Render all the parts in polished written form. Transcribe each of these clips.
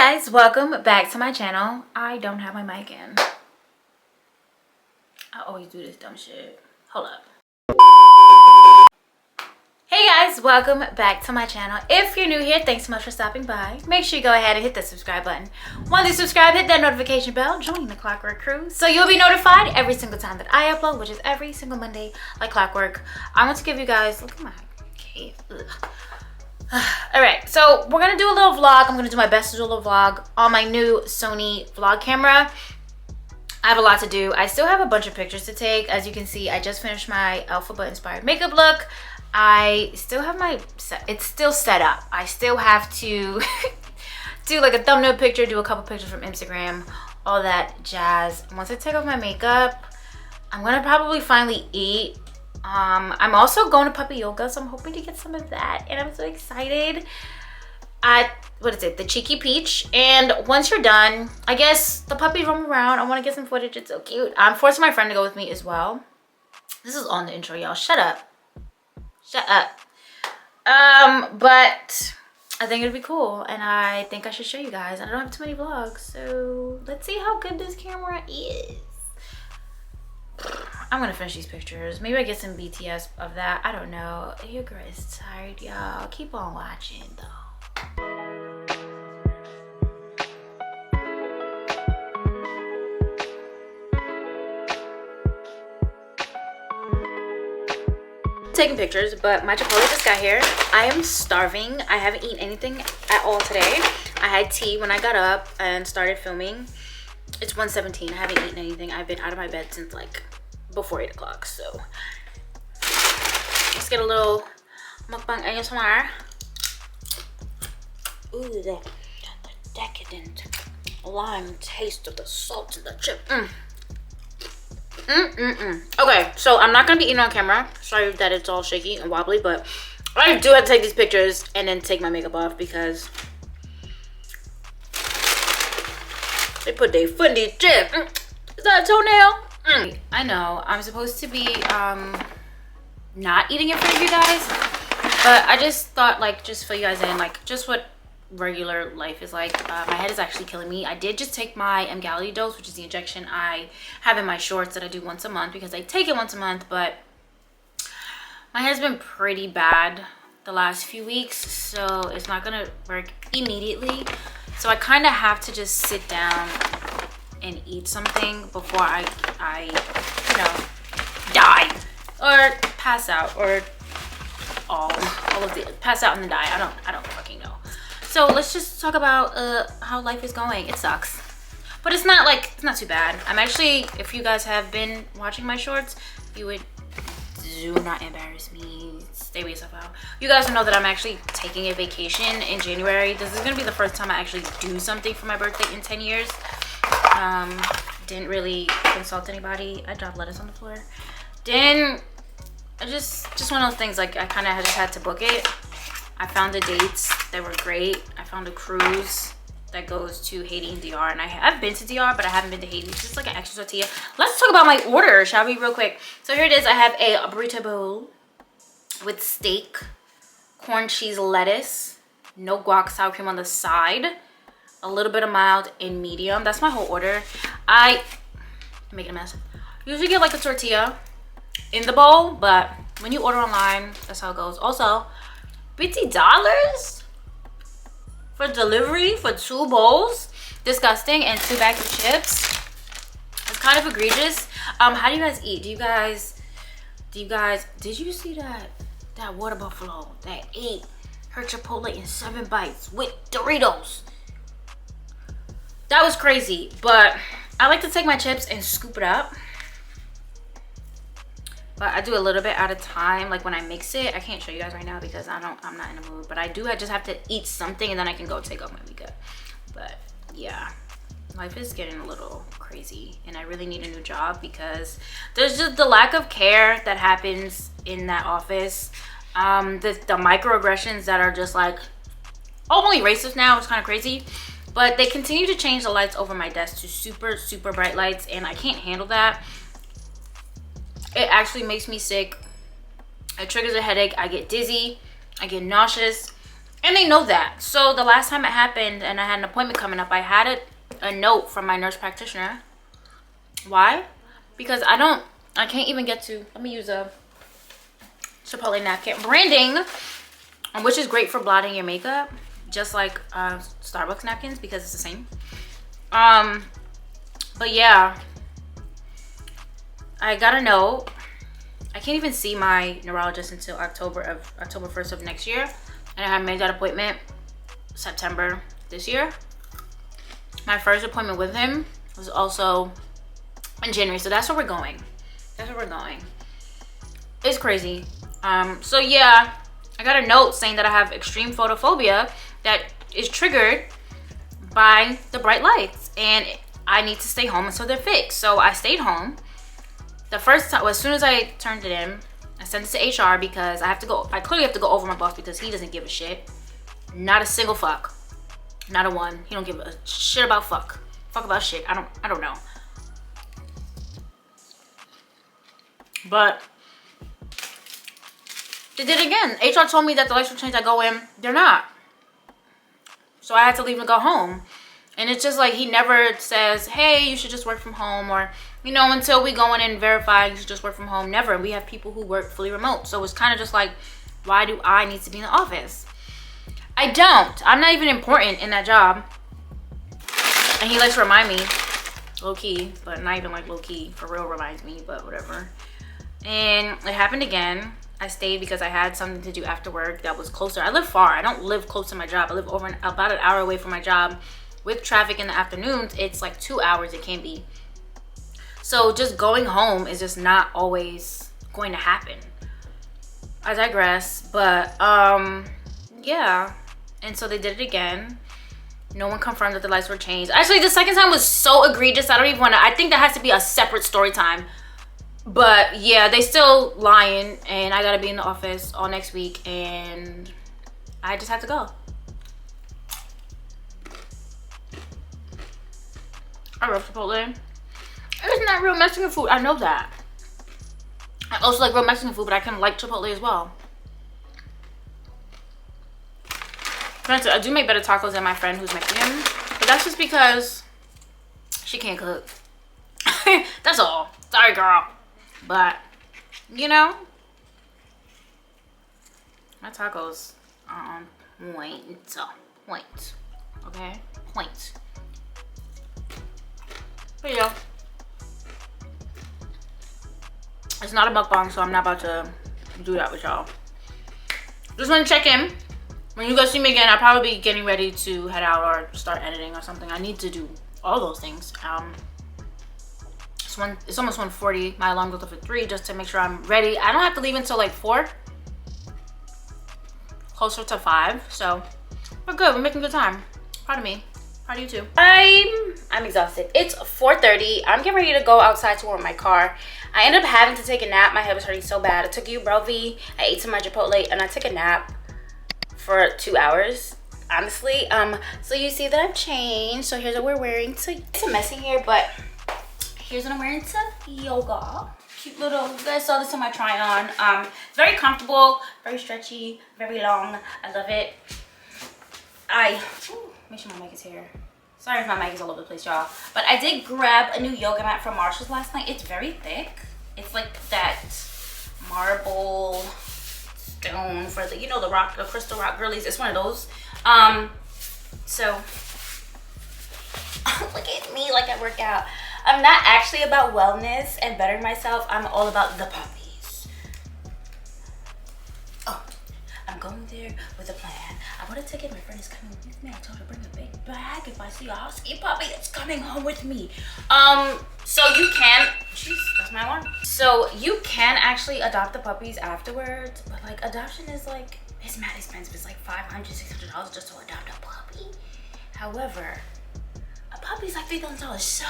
Guys, welcome back to my channel. I don't have my mic in. I always do this dumb shit. Hold up. Hey guys, welcome back to my channel. If you're new here, thanks so much for stopping by. Make sure you go ahead and hit the subscribe button. Once you subscribe, hit that notification bell, join the Clockwork crew, so you'll be notified every single time that I upload, which is every single Monday, like clockwork. I want to give you guys, look at my cave. Alright, so we're gonna do a little vlog. I'm gonna do my best to do a little vlog on my new Sony vlog camera. I have a lot to do. I still have a bunch of pictures to take. As you can see, I just finished my alphabet inspired makeup look. I still have my it's still set up. I still have to do like a thumbnail picture, do a couple pictures from Instagram, all that jazz. Once I take off my makeup, I'm gonna probably finally eat. I'm also going to puppy yoga, so I'm hoping to get some of that, and I'm so excited. What is it, the Cheeky Peach. And once you're done, I guess the puppies roam around. I want to get some footage. It's so cute. I'm forcing my friend to go with me as well. This is on the intro, y'all. Shut up. But I think it'd be cool, and I think I should show you guys. I don't have too many vlogs, so let's see how good this camera is. I'm gonna finish these pictures. Maybe I get some BTS of that. I don't know. Your girl is tired, y'all. Keep on watching though. Taking pictures, but my Chipotle just got here. I am starving. I haven't eaten anything at all today. I had tea when I got up and started filming. It's 1:17. I haven't eaten anything. I've been out of my bed since like before 8 o'clock. So let's get a little mukbang ASMR. Ooh, the decadent lime taste of the salt and the chip. Okay, so I'm not gonna be eating on camera. Sorry that it's all shaky and wobbly, but I do have to take these pictures and then take my makeup off because they put their foot in the chip. Is that a toenail? I know I'm supposed to be not eating in front of you guys, but I just thought, like, just fill you guys in, like, just what regular life is like. My head is actually killing me. I did just take my Emgality dose, which is the injection I have in my shorts that I do once a month because I take it once a month, but my head's been pretty bad the last few weeks, so it's not gonna work immediately. So I kind of have to just sit down and eat something before I you know, die or pass out, or all of the pass out and then die. I don't fucking know. So let's just talk about how life is going. It sucks, but it's not too bad. I'm actually, if you guys have been watching my shorts, you would do not embarrass me. Stay with yourself out. You guys know that I'm actually taking a vacation in January. This is gonna be the first time I actually do something for my birthday in 10 years. Didn't really consult anybody. I dropped lettuce on the floor. I just one of those things, like, I kind of just had to book it. I found the dates that were great. I found a cruise that goes to Haiti and DR, and I've been to DR, but I haven't been to Haiti. It's just like an extra tortilla. Let's talk about my order, shall we, real quick? So here it is. I have a burrito bowl with steak, corn, cheese, lettuce, no guac, sour cream on the side, a little bit of mild and medium. That's my whole order. I make a mess. Usually get like a tortilla in the bowl, but when you order online, that's how it goes. Also, $50 for delivery for 2 bowls. Disgusting. And 2 bags of chips. It's kind of egregious. How do you guys eat? Did you see that water buffalo that ate her Chipotle in 7 bites with Doritos? That was crazy. But I like to take my chips and scoop it up. But I do a little bit at a time. Like when I mix it, I can't show you guys right now because I'm not in the mood. But I just have to eat something, and then I can go take off my makeup. But yeah, life is getting a little crazy, and I really need a new job because there's just the lack of care that happens in that office. The microaggressions that are just like openly racist now. It's kind of crazy. But they continue to change the lights over my desk to super bright lights, and I can't handle that. It actually makes me sick. It triggers a headache. I get dizzy. I get nauseous. And they know that. So the last time it happened and I had an appointment coming up, I had a note from my nurse practitioner. Why? Because I can't even get to, let me use a Chipotle napkin. Branding, which is great for blotting your makeup, just like Starbucks napkins, because it's the same. But yeah, I got a note. I can't even see my neurologist until October 1st of next year. And I made that appointment September this year. My first appointment with him was also in January. So that's where we're going. That's where we're going. It's crazy. So yeah, I got a note saying that I have extreme photophobia that is triggered by the bright lights. And I need to stay home until they're fixed. So I stayed home. The first time, well, as soon as I turned it in, I sent it to HR because I clearly have to go over my boss because he doesn't give a shit. Not a single fuck. Not a one. He don't give a shit about fuck. Fuck about shit. I don't know. But they did it again. HR told me that the lights will change. I go in, they're not. So I had to leave and go home. And it's just like he never says, hey, you should just work from home, or, you know, until we go in and verify, you should just work from home. Never. We have people who work fully remote. So it's kind of just like, why do I need to be in the office? I don't. I'm not even important in that job. And he likes to remind me, low key, but not even like low key, for real reminds me, but whatever. And it happened again. I stayed because I had something to do after work that was closer. I live far. I don't live close to my job. I live about an hour away from my job. With traffic in the afternoons, it's like 2 hours it can be. So just going home is just not always going to happen. I digress, but yeah. And so they did it again. No one confirmed that the lights were changed. Actually, the second time was so egregious. I don't even want to, I think that has to be a separate story time. But yeah, they still lying, and I gotta be in the office all next week, and I just have to go. I love Chipotle. It's not real Mexican food. I know that. I also like real Mexican food, but I can like Chipotle as well. Granted, I do make better tacos than my friend who's Mexican, but that's just because she can't cook. That's all. Sorry, girl. But, you know, my tacos are on point. Point. Okay? Point. But yeah, it's not a mukbang, so I'm not about to do that with y'all. Just want to check in. When you guys see me again, I'll probably be getting ready to head out or start editing or something. I need to do all those things. It's almost 1:40. My alarm goes off at 3 just to make sure I'm ready. I don't have to leave until like 4. Closer to 5. So we're good. We're making good time. Proud of me. Proud of you too. I'm exhausted. It's 4:30. I'm getting ready to go outside to warm my car. I ended up having to take a nap. My head was hurting so bad. I took Ubrelvy. I ate some of my Chipotle, and I took a nap for 2 hours. Honestly, so you see that I've changed. So here's what we're wearing. So it's a mess in here, but here's what I'm wearing to yoga. Cute little, you guys saw this in my try on. It's very comfortable, very stretchy, very long. I love it. Make sure my mic is here. Sorry if my mic is all over the place, y'all. But I did grab a new yoga mat from Marshall's last night. It's very thick. It's like that marble stone for the, you know, the crystal rock girlies. It's one of those. So look at me like I work out. I'm not actually about wellness and bettering myself. I'm all about the puppies. Oh, I'm going there with a plan. I want to take it. My friend is coming with me. I told her to bring a big bag if I see a husky puppy that's coming home with me. So you can, jeez, that's my alarm. So you can actually adopt the puppies afterwards, but like adoption is like, it's mad expensive. It's like $500, $600 just to adopt a puppy. However, a puppy's like $3,000. So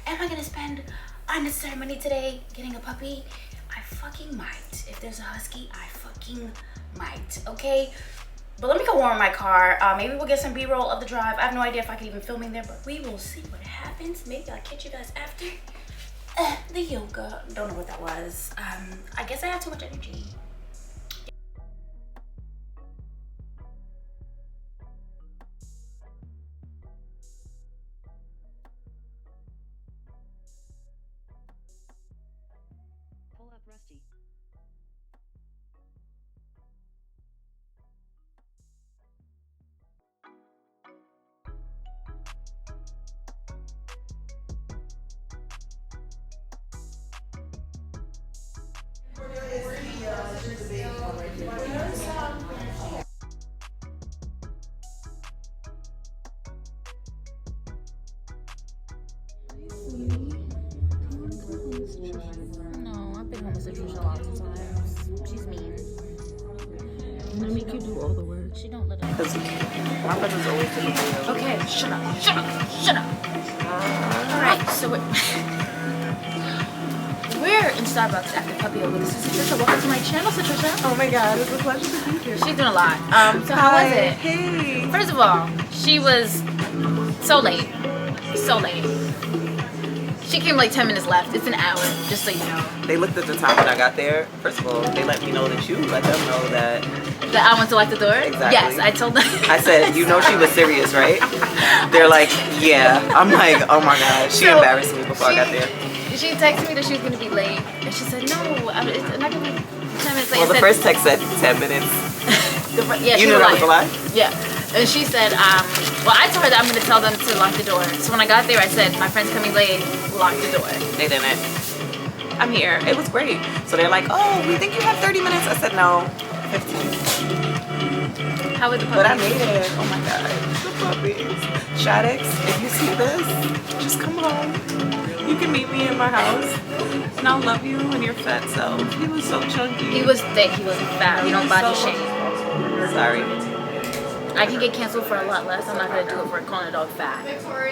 am I gonna spend unnecessary money today getting a puppy? I fucking might. If there's a husky, I fucking might, okay? But let me go warm my car. Maybe we'll get some B-roll of the drive. I have no idea if I can even film in there, but we will see what happens. Maybe I'll catch you guys after the yoga. Don't know what that was. I guess I have too much energy. No, I've been home with Trisha lots of times. She's mean. I make you do all the work. She don't let us. Because my brother's always in the video. Okay, shut up, shut up, shut up. Alright, so we're in Starbucks after puppy yoga. This is Trisha. Welcome to my channel, Trisha. Oh my god, it's a pleasure to be here. She's doing a lot. So how was it? Hey. First of all, she was so late. So late. She came like 10 minutes left. It's an hour, just so you know. They looked at the time when I got there. First of all, they let me know that you let them know that. That I went to lock the door? Exactly. Yes, I told them. I said, you know she was serious, right? They're like, yeah. I'm like, oh my god. She embarrassed me before I got there. She texted me that she was going to be late. And she said, no, it's not going to be 10 minutes late. Well, the first text said 10 minutes. Yeah, you knew that was a lie? Yeah. And she said, well, I told her that I'm going to tell them to lock the door. So when I got there, I said, my friend's coming late, lock the door. They didn't. I'm here. It was great. So they're like, oh, we think you have 30 minutes. I said, no, 15. How was the puppy? But I made it. Oh my god. The puppies. Shaddix, if you see this, just come home. You can meet me in my house. And I'll love you and your fat self. He was so chunky. He was thick. He wasn't fat. You don't body shame. Sorry. I can get canceled for a lot less. I'm not going to do it for calling a dog fat.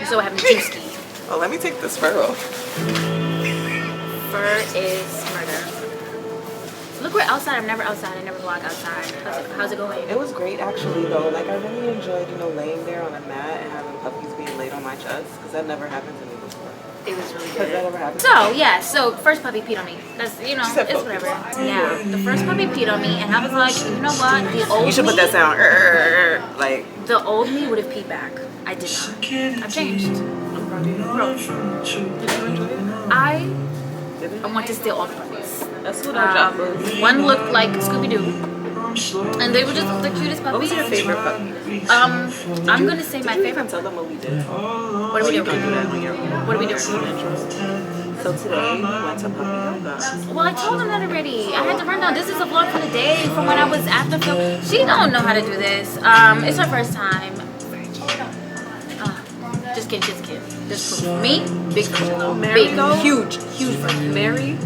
So having juicy. Oh, let me take this fur off. Fur is murder. Look, we're outside. I'm never outside. I never vlog outside. How's it going? It was great actually though. Like I really enjoyed, laying there on a mat and having puppies being laid on my chest because that never happened to me before. It was really Has good. that ever happened? So yeah, so first puppy peed on me. That's it's whatever. Yeah, the first puppy peed on me, and I was like, you know what? The old You should put that sound. Like the old me would have peed back. I did not. I've changed. I want to steal all the puppies. That's what our job was. One looked like Scooby Doo, and they were just the cutest puppies. What was your favorite puppy? I'm gonna say my favorite. Tell them what we did. What are we doing? What are we doing? So today we went to puppy yoga. Well, I told them that already. I had to run down. This is a vlog for the day from when I was at the film. She don't know how to do this. It's her first time. Just kidding, just kidding. Just for me, big virgin. Big, huge virgin. Mary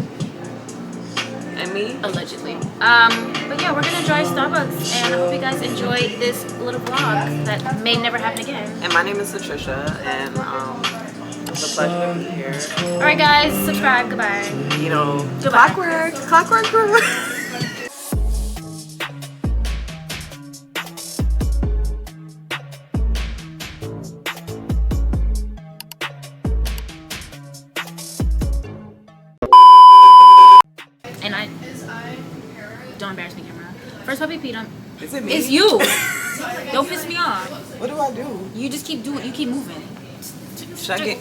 and me. Allegedly. But yeah, we're gonna enjoy Starbucks, and I hope you guys enjoy this little vlog that may never happen again. And my name is Patricia, and it's a pleasure to be here. Alright guys, subscribe, goodbye. Goodbye. Clockwork crew. And don't embarrass me, camera. First puppy peed on. Is it me? It's you. Don't piss me off. What do I do? You just keep doing. You keep moving. Should I get